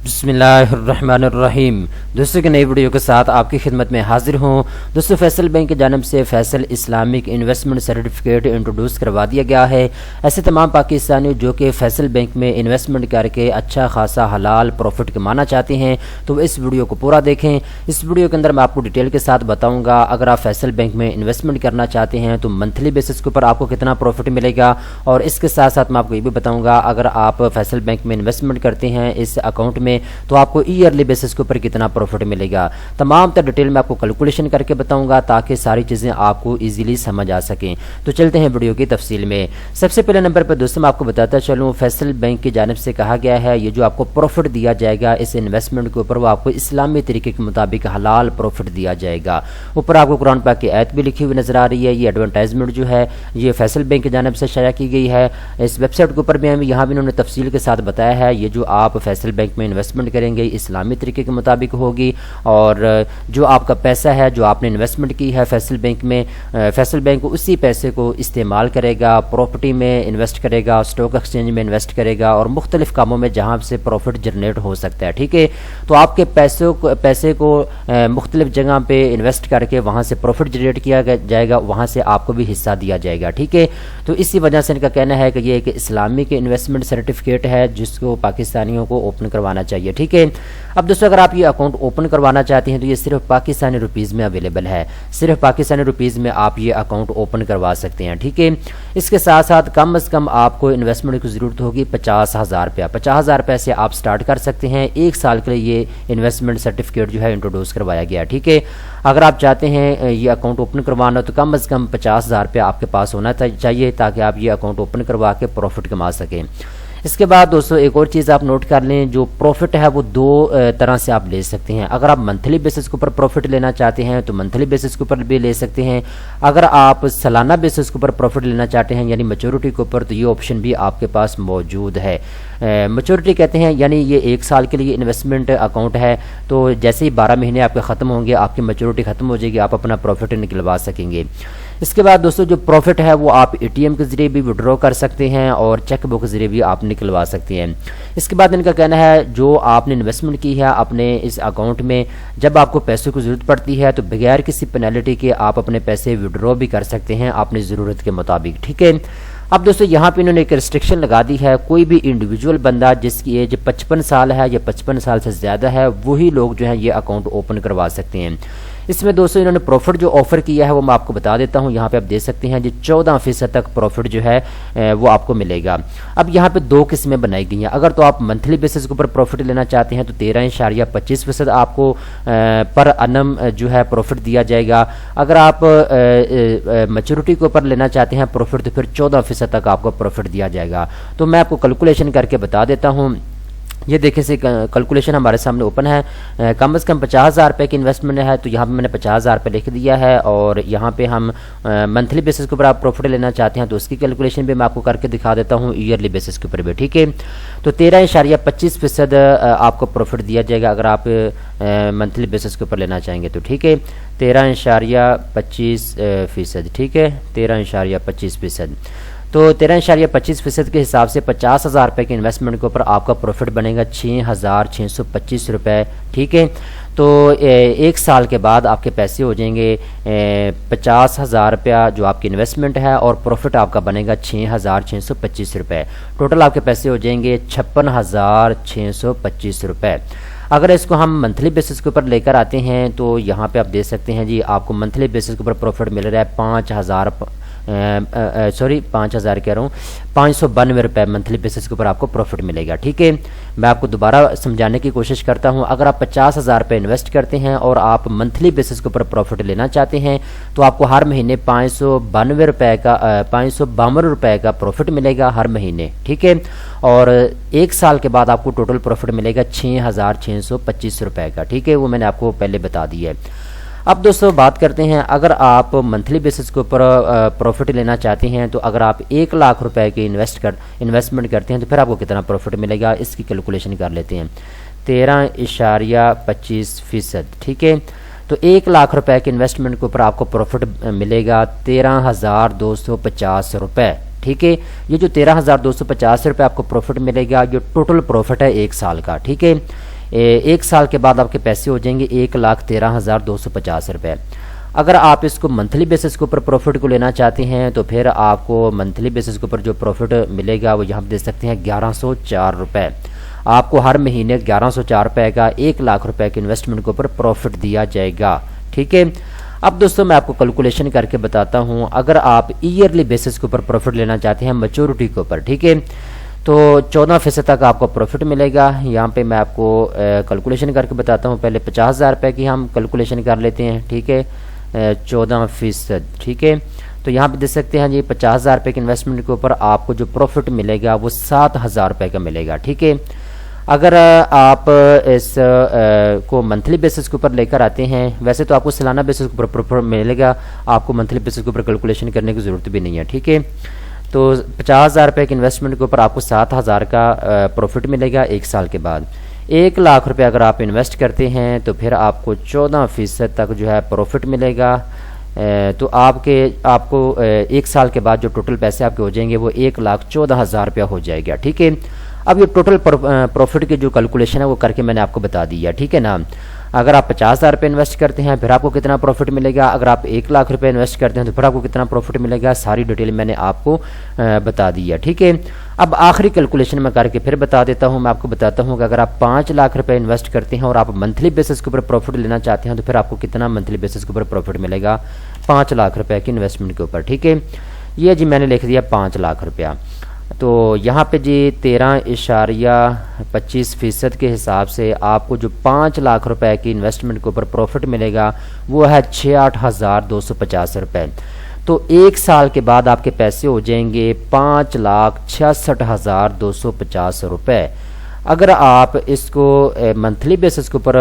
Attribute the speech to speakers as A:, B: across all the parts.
A: बिस्मिल्लाहिर्रहमानिर्रहीम। दोस्तों की नई वीडियो के साथ आपकी खिदमत में हाजिर हूँ। दोस्तों फैसल बैंक की जानिब से Faisal Islamic investment certificate introduce करवा दिया गया है। ऐसे तमाम पाकिस्तानी जो कि फैसल बैंक में इन्वेस्टमेंट करके अच्छा खासा हलाल प्रॉफिट कमाना चाहते हैं तो इस वीडियो को पूरा देखें। इस वीडियो के अंदर मैं आपको डिटेल के साथ बताऊँगा अगर आप फैसल बैंक में इन्वेस्टमेंट करना चाहते हैं तो मंथली बेसिस के ऊपर आपको कितना प्रॉफिट मिलेगा, और इसके साथ साथ मैं आपको ये भी बताऊँगा अगर आप फैसल बैंक में इन्वेस्टमेंट करते हैं इस अकाउंट में तो आपको ईयरली बेसिस के ऊपर कितना प्रॉफिट मिलेगा। तमाम तर डिटेल में आपको कैलकुलेशन करके बताऊंगा ताकि सारी चीज़ें आपको इजीली समझ आ सकें। तो चलते हैं वीडियो की तफसील में। सबसे पहले नंबर पर दोस्तों मैं आपको बताता चलूँ, फैसल बैंक की जानिब से कहा गया है ये जो आपको प्रॉफिट दिया जाएगा इस इन्वेस्टमेंट के ऊपर वो आपको इस्लामी तरीके के मुताबिक हलाल प्रॉफिट दिया जाएगा। ऊपर आपको कुरान पाक की आयत भी लिखी हुई नजर आ रही है। ये एडवर्टाइजमेंट जो है ये फैसल बैंक की जानिब से शाया की गई है। इस वेबसाइट के ऊपर भी हम यहाँ भी इन्होंने तफसील के साथ बताया है ये जो आप फैसल बैंक में इन्वेस्टमेंट करेंगे इस्लामी तरीके के मुताबिक होगी, और जो आपका पैसा है जो आपने इन्वेस्टमेंट की है फैसल बैंक में, फैसल बैंक उसी पैसे को इस्तेमाल करेगा, प्रॉपर्टी में इन्वेस्ट करेगा, स्टॉक एक्सचेंज में इन्वेस्ट करेगा और मुख्तलिफ कामों में जहाँ से प्रॉफिट जनरेट हो सकता है। ठीक है, तो आपके पैसे को मुख्तलिफ जगह पे इन्वेस्ट करके वहाँ से प्रॉफिट जनरेट किया जाएगा, वहाँ से आपको भी हिस्सा दिया जाएगा। ठीक है, तो इसी वजह से इनका कहना है कि ये एक इस्लामिक इन्वेस्टमेंट सर्टिफिकेट है जिसको पाकिस्तानियों को ओपन करवाना चाहिए। ठीक है, अब दोस्तों अगर आप ये अकाउंट ओपन करवाना चाहते हैं तो ये सिर्फ पाकिस्तानी रुपीज़ में अवेलेबल है। सिर्फ पाकिस्तानी रुपीज़ में आप ये अकाउंट ओपन करवा सकते हैं। ठीक है, इसके साथ साथ कम से कम आपको इन्वेस्टमेंट की ज़रूरत होगी 50,000 रुपया। 50,000 रुपये से आप स्टार्ट कर सकते हैं। एक साल के लिए ये इन्वेस्टमेंट सर्टिफिकेट जो है इंट्रोड्यूस करवाया गया। ठीक है, अगर आप चाहते हैं ये अकाउंट ओपन करवाना तो कम से कम 50,000 रुपया आपके पास होना चाहिए ताकि आप ये अकाउंट ओपन करवा के प्रॉफिट कमा सकें। इसके बाद दोस्तों एक और चीज़ आप नोट कर लें, जो प्रॉफिट है वो दो तरह से आप ले सकते हैं। अगर आप मंथली बेसिस के ऊपर प्रॉफिट लेना चाहते हैं तो मंथली बेसिस के ऊपर भी ले सकते हैं। अगर आप सालाना बेसिस के ऊपर प्रॉफिट लेना चाहते हैं यानी मैच्योरिटी के ऊपर तो ये ऑप्शन भी आपके पास मौजूद है। मैच्योरिटी कहते हैं यानी ये एक साल के लिए इन्वेस्टमेंट अकाउंट है, तो जैसे ही 12 महीने आपके ख़त्म होंगे आपकी मैच्योरिटी ख़त्म हो जाएगी, आप अपना प्रॉफिट निकलवा सकेंगे। इसके बाद दोस्तों जो प्रॉफिट है वो आप एटीएम के ज़रिए भी विड्रॉ कर सकते हैं और चेक बुक के ज़रिए भी आप निकलवा सकते हैं। इसके बाद इनका कहना है जो आपने इन्वेस्टमेंट की है अपने इस अकाउंट में, जब आपको पैसों की ज़रूरत पड़ती है तो बगैर किसी पेनल्टी के आप अपने पैसे विड्रॉ भी कर सकते हैं अपनी ज़रूरत के मुताबिक। ठीक है, अब दोस्तों यहाँ पे इन्होंने एक रिस्ट्रिक्शन लगा दी है, कोई भी इंडिविजुअल बंदा जिसकी एज 55 साल है या 55 साल से ज़्यादा है वही लोग जो है ये अकाउंट ओपन करवा सकते हैं। इसमें दोस्तों इन्होंने प्रॉफिट जो ऑफर किया है वो मैं आपको बता देता हूँ। यहाँ पे आप देख सकते हैं जी 14% तक प्रॉफिट जो है वो आपको मिलेगा। अब यहाँ पे दो किस्में बनाई गई हैं। अगर तो आप मंथली बेसिस के ऊपर प्रॉफिट लेना चाहते हैं तो 13.25% आपको पर अनम जो है प्रॉफिट दिया जाएगा। अगर आप मैच्योरिटी के ऊपर लेना चाहते हैं प्रॉफिट तो फिर 14% तक आपको प्रॉफिट दिया जाएगा। तो मैं आपको कैलकुलेशन करके बता देता हूँ। ये देखिए से कैलकुलेशन हमारे सामने ओपन है। कम से कम 50,000 रुपये की इन्वेस्टमेंट है तो यहाँ पे मैंने 50,000 रुपये लिख दिया है, और यहाँ पे हम मंथली बेसिस के ऊपर आप प्रॉफिट लेना चाहते हैं तो उसकी कैलकुलेशन भी मैं आपको करके दिखा देता हूँ ईयरली बेसिस के ऊपर भी। ठीक है, तो 13.25% आपको प्रॉफिट दिया जाएगा अगर आप मंथली बेसिस के ऊपर लेना चाहेंगे तो। ठीक है, 13.25%। ठीक है, 13.25%। तो 13.25% के हिसाब से 50,000 रुपये के इन्वेस्टमेंट के ऊपर आपका प्रॉफिट बनेगा 6,625 रुपये। ठीक है, तो एक साल के बाद आपके पैसे हो जाएंगे 50,000 रुपया जो आपकी इन्वेस्टमेंट है और प्रॉफिट आपका बनेगा 6,625 रुपये। टोटल आपके पैसे हो जाएंगे 56,625 रुपये। अगर इसको हम मंथली बेसिस के ऊपर लेकर आते हैं तो यहाँ पे आप देख सकते हैं जी आपको मंथली बेसिस के ऊपर प्रॉफिट मिल रहा है 5,000 कह रहा हूँ 592 रुपये मंथली बेसिस के ऊपर आपको प्रॉफिट मिलेगा। ठीक है, मैं आपको दोबारा समझाने की कोशिश करता हूँ। अगर आप 50,000 रुपये इन्वेस्ट करते हैं और आप मंथली बेसिस के ऊपर प्रॉफिट लेना चाहते हैं तो आपको हर महीने 552 रुपये का प्रॉफिट मिलेगा हर महीने। ठीक है, और एक साल के बाद आपको टोटल प्रॉफिट मिलेगा 6,625 रुपये का। ठीक है, वो मैंने आपको पहले बता दिया है। अब दोस्तों बात करते हैं अगर आप मंथली बेसिस के ऊपर प्रॉफिट लेना चाहते हैं तो अगर आप 1 लाख रुपए की इन्वेस्टमेंट करते हैं तो फिर आपको कितना प्रॉफिट मिलेगा इसकी कैलकुलेशन कर लेते हैं। 13.25%। ठीक है, तो 1 लाख रुपए के इन्वेस्टमेंट के ऊपर आपको प्रॉफिट मिलेगा 13,250 रुपये। ठीक है, ये जो 13,250 रुपये आपको प्रॉफिट मिलेगा ये टोटल प्रॉफिट है एक साल का। ठीक है, 1 साल के बाद आपके पैसे हो जाएंगे 1,13,250 रुपये। अगर आप इसको मंथली बेसिस के ऊपर प्रॉफिट को लेना चाहते हैं तो फिर आपको मंथली बेसिस के ऊपर जो प्रॉफिट मिलेगा वो यहाँ पर देख सकते हैं 1104 रुपये। आपको हर महीने 1104 रुपये का 1 लाख रुपए के इन्वेस्टमेंट के ऊपर प्रॉफिट दिया जाएगा। ठीक है, अब दोस्तों मैं आपको कैलकुलेशन करके बताता हूँ। अगर आप ईयरली बेसिस के ऊपर प्रॉफिट लेना चाहते हैं मैच्योरिटी के ऊपर, ठीक है, तो 14% तक आपको प्रॉफिट मिलेगा। यहाँ पे मैं आपको कैलकुलेशन करके बताता हूँ। पहले 50,000 रुपये की हम कैलकुलेशन कर लेते हैं, ठीक है, 14%, ठीक है। तो यहाँ पे देख सकते हैं जी 50,000 रुपये के इन्वेस्टमेंट के ऊपर आपको जो प्रॉफिट मिलेगा वो 7,000 रुपये का मिलेगा। ठीक है, अगर आप इस को मंथली बेसिस के ऊपर लेकर आते हैं, वैसे तो आपको सालाना बेसिस के ऊपर प्रॉफिट मिलेगा, आपको मंथली बेसिस के ऊपर कैलकुलेशन करने की ज़रूरत भी नहीं है। ठीक है, तो 50,000 रुपये के इन्वेस्टमेंट के ऊपर आपको 7,000 का प्रॉफिट मिलेगा 1 साल के बाद। 1 लाख रुपये अगर आप इन्वेस्ट करते हैं तो फिर आपको 14% तक जो है प्रॉफिट मिलेगा। तो आपको 1 साल के बाद जो टोटल पैसे आपके हो जाएंगे वो 1,14,000 रुपया हो जाएगा। ठीक है, अब ये टोटल प्रॉफिट की जो कैलकुलेशन है वो करके मैंने आपको बता दिया। ठीक है ना, अगर आप 50,000 रुपये इन्वेस्ट करते हैं फिर आपको कितना प्रॉफिट मिलेगा, अगर आप 1 लाख रुपये इन्वेस्ट करते हैं तो फिर आपको कितना प्रॉफिट मिलेगा, सारी डिटेल मैंने आपको बता दी है। ठीक है, अब आखिरी कैलकुलेशन में करके फिर बता देता हूँ। मैं आपको बताता हूँ कि अगर आप 5 लाख रुपये इन्वेस्ट करते हैं और आप मंथली बेसिस के ऊपर प्रॉफिट लेना चाहते हैं तो फिर आपको कितना मंथली बेसिस के ऊपर प्रॉफिट मिलेगा 5 लाख रुपये की इन्वेस्टमेंट के ऊपर। ठीक है, ये जी मैंने लिख दिया 5 लाख रुपया। तो यहाँ पे जी 13.25% के हिसाब से आपको जो 5 लाख रुपए की इन्वेस्टमेंट के ऊपर प्रॉफिट मिलेगा वो है 68,250 रुपये। तो 1 साल के बाद आपके पैसे हो जाएंगे 5,66,250 रुपये। अगर आप इसको मंथली बेसिस के ऊपर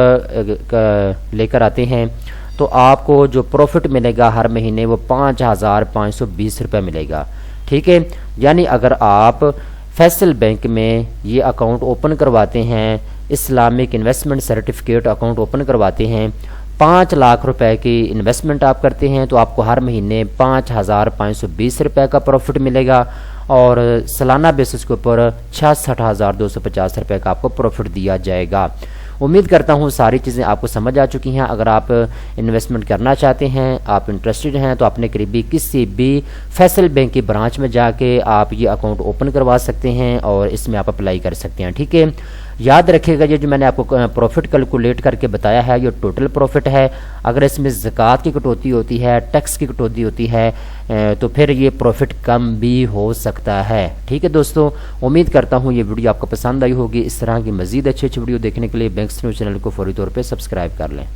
A: लेकर आते हैं तो आपको जो प्रॉफिट मिलेगा हर महीने वो 5,520 रुपये मिलेगा। ठीक है, यानी अगर आप फैसल बैंक में ये अकाउंट ओपन करवाते हैं, Islamic investment certificate account open करवाते हैं, 5 लाख रुपए की इन्वेस्टमेंट आप करते हैं तो आपको हर महीने 5,520 रुपये का प्रॉफिट मिलेगा और सालाना बेसिस के ऊपर 66,250 रुपये का आपको प्रॉफिट दिया जाएगा। उम्मीद करता हूँ सारी चीज़ें आपको समझ आ चुकी हैं। अगर आप इन्वेस्टमेंट करना चाहते हैं, आप इंटरेस्टेड हैं तो अपने करीबी किसी भी फैसल बैंक की ब्रांच में जाके आप ये अकाउंट ओपन करवा सकते हैं और इसमें आप अप्लाई कर सकते हैं। ठीक है, याद रखिएगा ये जो मैंने आपको प्रॉफिट कैलकुलेट करके बताया है ये टोटल प्रॉफिट है। अगर इसमें ज़कात की कटौती होती है, टैक्स की कटौती होती है तो फिर ये प्रॉफिट कम भी हो सकता है। ठीक है दोस्तों, उम्मीद करता हूँ ये वीडियो आपको पसंद आई होगी। इस तरह की मज़ीद अच्छी वीडियो देखने के लिए बैंक्स न्यूज़ चैनल को फौरी तौर पर सब्सक्राइब कर लें।